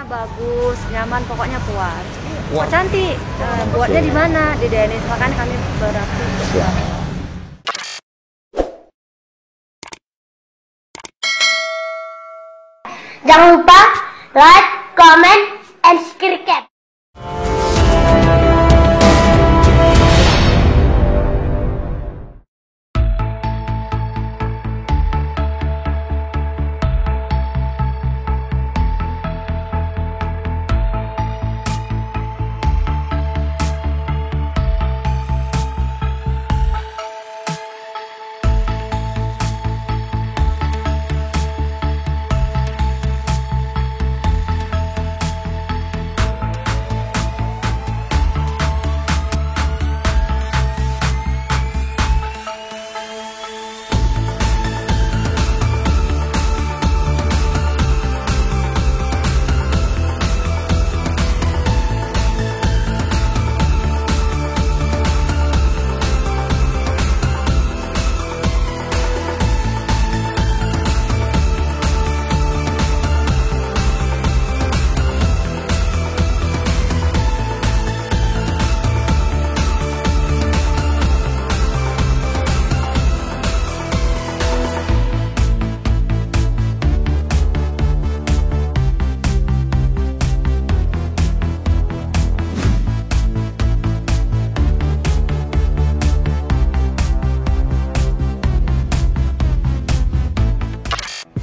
bagus, nyaman, pokoknya puas. Wah. Kok cantik. Buatnya di mana? Di Denis. Makanya kami beraksi. Jangan lupa like, comment, and subscribe.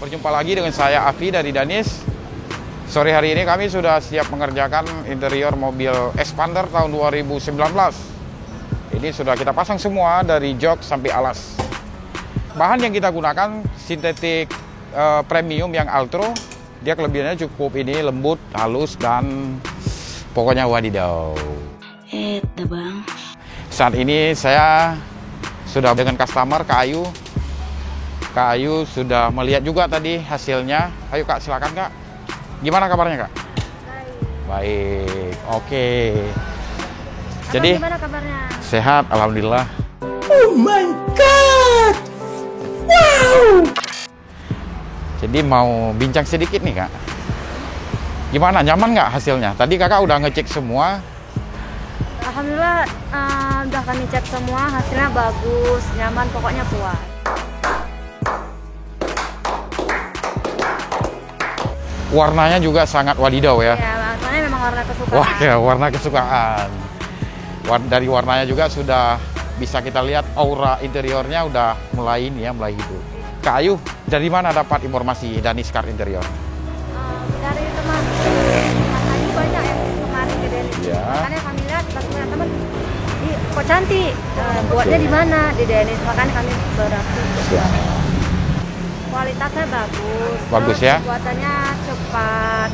Berjumpa lagi dengan saya Afi dari Danis. Sore hari ini kami sudah siap mengerjakan interior mobil Expander tahun 2019. Ini sudah kita pasang semua dari jok sampai alas. Bahan yang kita gunakan sintetik premium yang Altro. Dia kelebihannya cukup ini lembut, halus, dan pokoknya wadidaw. Bang. Saat ini saya sudah dengan customer Kak Ayu. Kak Ayu sudah melihat juga tadi hasilnya. Ayo Kak, silakan Kak. Gimana kabarnya Kak? Baik, oke. Jadi Gimana kabarnya? sehat, alhamdulillah. Oh my God! Wow! Jadi mau bincang sedikit nih Kak. Gimana, nyaman nggak hasilnya? Tadi Kakak udah ngecek semua. Alhamdulillah, udah kami cek semua, hasilnya bagus, nyaman, pokoknya puas. Warnanya juga sangat wadidaw ya. Ya, warnanya memang warna kesukaan. Wah ya, warna kesukaan. Dari warnanya juga sudah bisa kita lihat aura interiornya udah mulai ini ya, mulai hidup. Kak Ayu, dari mana dapat informasi Danis Car Interior? Dari teman. Makanya banyak yang kemarin ke Denis. Ya. Makanya kami lihat, punya teman, kok cantik. Buatnya di mana? Di Denis. Makanya kami beraksi. Kualitasnya bagus. Bagus Terus ya? Buatannya cepat.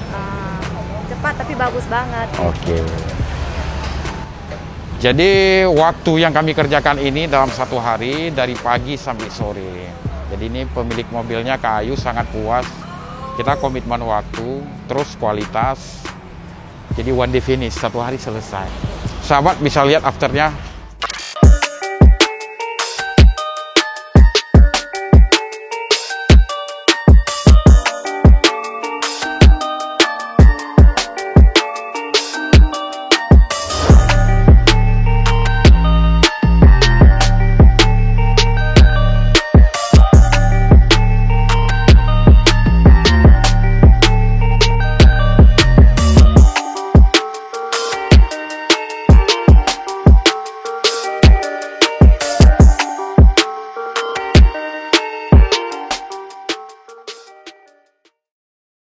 Cepat tapi bagus banget. Oke. Jadi waktu yang kami kerjakan ini dalam satu hari dari pagi sampai sore. Jadi ini pemilik mobilnya Kak Ayu sangat puas. Kita komitmen waktu, terus kualitas. Jadi one day finish, satu hari selesai. Sahabat bisa lihat afternya